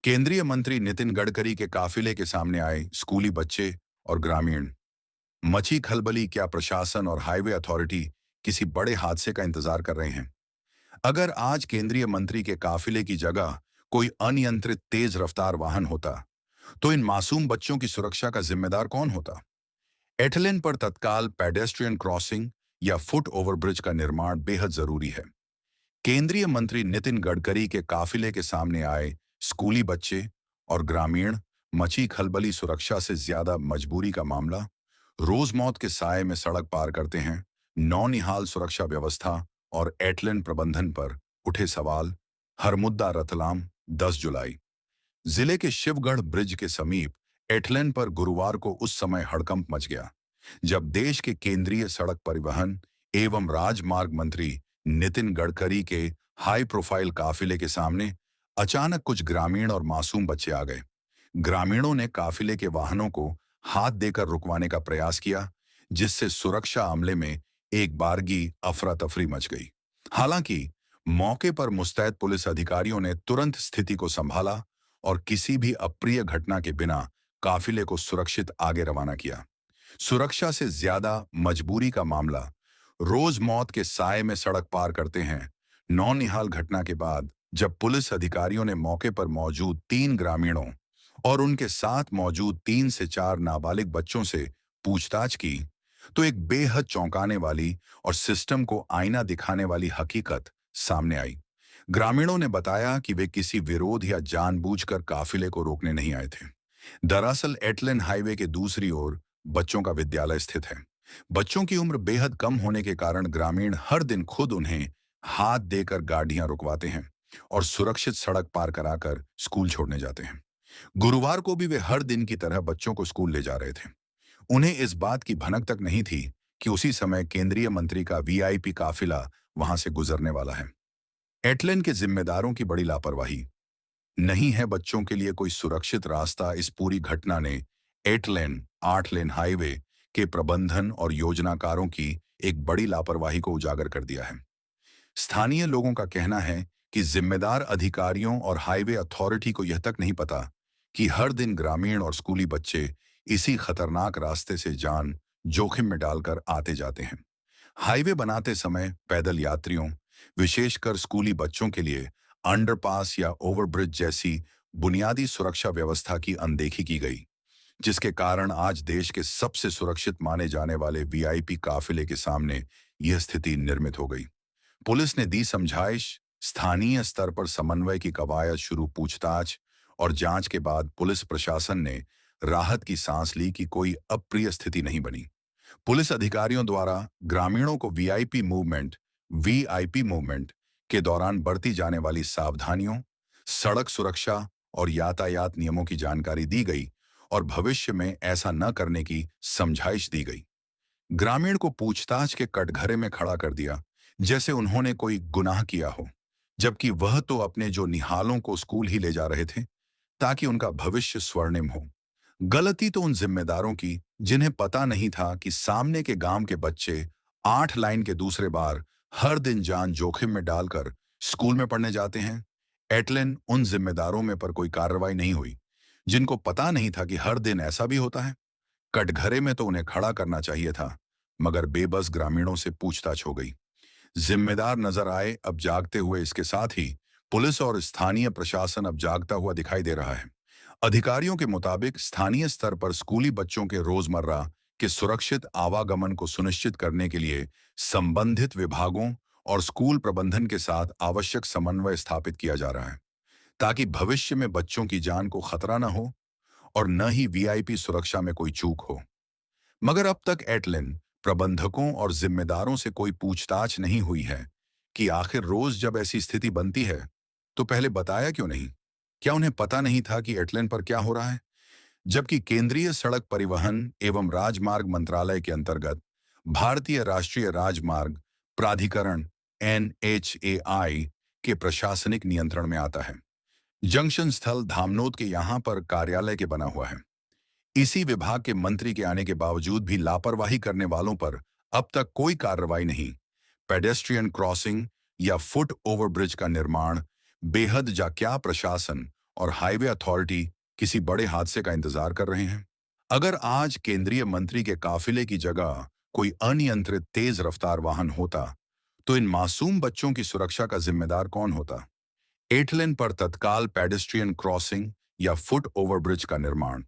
केंद्रीय मंत्री नितिन गडकरी के काफिले के सामने आए स्कूली बच्चे और ग्रामीण। मची खलबली, क्या प्रशासन और हाईवे अथॉरिटी किसी बड़े हादसे का इंतजार कर रहे हैं? अगर आज केंद्रीय मंत्री के काफिले की जगह कोई अनियंत्रित तेज रफ्तार वाहन होता, तो इन मासूम बच्चों की सुरक्षा का जिम्मेदार कौन होता? एटलेन पर तत्काल पेडेस्ट्रियन क्रॉसिंग या फुट ओवरब्रिज का निर्माण बेहद जरूरी है। केंद्रीय मंत्री नितिन गडकरी के काफिले के सामने आए स्कूली बच्चे और ग्रामीण। मची खलबली सुरक्षा से ज्यादा मजबूरी का मामला। रोज मौत के साए में सड़क पार करते हैं। नौनिहाल सुरक्षा व्यवस्था और एटलेन प्रबंधन पर उठे सवाल। हर मुद्दा रतलाम। 10 जुलाई। जिले के शिवगढ़ ब्रिज के समीप एटलेन पर गुरुवार को उस समय हड़कंप मच गया जब देश के केंद्रीय सड़क परिवहन एवं राजमार्ग मंत्री नितिन गडकरी के हाई प्रोफाइल काफिले के सामने अचानक कुछ ग्रामीण और मासूम बच्चे आ गए। ग्रामीणों ने काफिले के वाहनों को हाथ देकर रुकवाने का प्रयास किया, जिससे सुरक्षा अमले में एक बारगी अफरा तफरी मच गई। हालांकि मौके पर मुस्तैद पुलिस अधिकारियों ने तुरंत स्थिति को संभाला और किसी भी अप्रिय घटना के बिना काफिले को सुरक्षित आगे रवाना किया। सुरक्षा से ज्यादा मजबूरी का मामला। रोज मौत के साए में सड़क पार करते हैं। नौनिहाल घटना के बाद जब पुलिस अधिकारियों ने मौके पर मौजूद 3 ग्रामीणों और उनके साथ मौजूद 3 से 4 नाबालिग बच्चों से पूछताछ की, तो एक बेहद चौंकाने वाली और सिस्टम को आईना दिखाने वाली हकीकत सामने आई। ग्रामीणों ने बताया कि वे किसी विरोध या जानबूझकर काफिले को रोकने नहीं आए थे। दरअसल एटलेन हाईवे के दूसरी ओर बच्चों का विद्यालय स्थित है। बच्चों की उम्र बेहद कम होने के कारण ग्रामीण हर दिन खुद उन्हें हाथ देकर गाड़ियां रुकवाते हैं और सुरक्षित सड़क पार कराकर स्कूल छोड़ने जाते हैं। गुरुवार को भी वे हर दिन की तरह बच्चों को स्कूल ले जा रहे थे। उन्हें इस बात की भनक तक नहीं थी कि उसी समय केंद्रीय मंत्री का वीआईपी काफिला वहां से गुजरने वाला है। एटलेन के जिम्मेदारों की बड़ी लापरवाही। नहीं है बच्चों के लिए कोई सुरक्षित रास्ता। इस पूरी घटना ने 8 लेन हाईवे के प्रबंधन और योजनाकारों की एक बड़ी लापरवाही को उजागर कर दिया है। स्थानीय लोगों का कहना है कि जिम्मेदार अधिकारियों और हाईवे अथॉरिटी को यह तक नहीं पता कि हर दिन ग्रामीण और स्कूली बच्चे इसी खतरनाक रास्ते से जान जोखिम में डालकर आते जाते हैं। हाईवे बनाते समय पैदल यात्रियों, विशेषकर स्कूली बच्चों के लिए अंडरपास या ओवरब्रिज जैसी बुनियादी सुरक्षा व्यवस्था की अनदेखी की गई, जिसके कारण आज देश के सबसे सुरक्षित माने जाने वाले वीआईपी काफिले के सामने यह स्थिति निर्मित हो गई। पुलिस ने दी समझाइश, स्थानीय स्तर पर समन्वय की कवायद शुरू। पूछताछ और जांच के बाद पुलिस प्रशासन ने राहत की सांस ली कि कोई अप्रिय स्थिति नहीं बनी। पुलिस अधिकारियों द्वारा ग्रामीणों को वीआईपी मूवमेंट के दौरान बरती जाने वाली सावधानियों, सड़क सुरक्षा और यातायात नियमों की जानकारी दी गई और भविष्य में ऐसा न करने की समझाइश दी गई। ग्रामीण को पूछताछ के कटघरे में खड़ा कर दिया जैसे उन्होंने कोई गुनाह किया हो, जबकि वह तो अपने जो निहालों को स्कूल ही ले जा रहे थे ताकि उनका भविष्य स्वर्णिम हो। गलती तो उन जिम्मेदारों की जिन्हें पता नहीं था कि सामने के गांव के बच्चे 8 लाइन के दूसरे बार हर दिन जान जोखिम में डालकर स्कूल में पढ़ने जाते हैं। एटलेन उन जिम्मेदारों में पर कोई कार्रवाई नहीं हुई जिनको पता नहीं था कि हर दिन ऐसा भी होता है। कटघरे में तो उन्हें खड़ा करना चाहिए था, मगर बेबस ग्रामीणों से पूछताछ हो गई। जिम्मेदार नजर आए अब जागते हुए। इसके साथ ही पुलिस और स्थानीय प्रशासन अब जागता हुआ दिखाई दे रहा है। अधिकारियों के मुताबिक स्थानीय स्तर पर स्कूली बच्चों के रोजमर्रा के सुरक्षित आवागमन को सुनिश्चित करने के लिए संबंधित विभागों और स्कूल प्रबंधन के साथ आवश्यक समन्वय स्थापित किया जा रहा है, ताकि भविष्य में बच्चों की जान को खतरा न हो और न ही वीआईपी सुरक्षा में कोई चूक हो। मगर अब तक एटलेन प्रबंधकों और जिम्मेदारों से कोई पूछताछ नहीं हुई है कि आखिर रोज जब ऐसी स्थिति बनती है तो पहले बताया क्यों नहीं? क्या उन्हें पता नहीं था कि एटलेन पर क्या हो रहा है? जबकि केंद्रीय सड़क परिवहन एवं राजमार्ग मंत्रालय के अंतर्गत भारतीय राष्ट्रीय राजमार्ग प्राधिकरण एनएचएआई के प्रशासनिक नियंत्रण में आता है। जंक्शन स्थल धामनोद के यहाँ पर कार्यालय के बना हुआ है। इसी विभाग के मंत्री के आने के बावजूद भी लापरवाही करने वालों पर अब तक कोई कार्रवाई नहीं। पेडेस्ट्रियन क्रॉसिंग या फुट ओवरब्रिज का निर्माण बेहद जा क्या प्रशासन और हाईवे अथॉरिटी किसी बड़े हादसे का इंतजार कर रहे हैं। अगर आज केंद्रीय मंत्री के काफिले की जगह कोई अनियंत्रित तेज रफ्तार वाहन होता, तो इन मासूम बच्चों की सुरक्षा का जिम्मेदार कौन होता? 8 लेन पर तत्काल पेडेस्ट्रियन क्रॉसिंग या फुट ओवरब्रिज का निर्माण,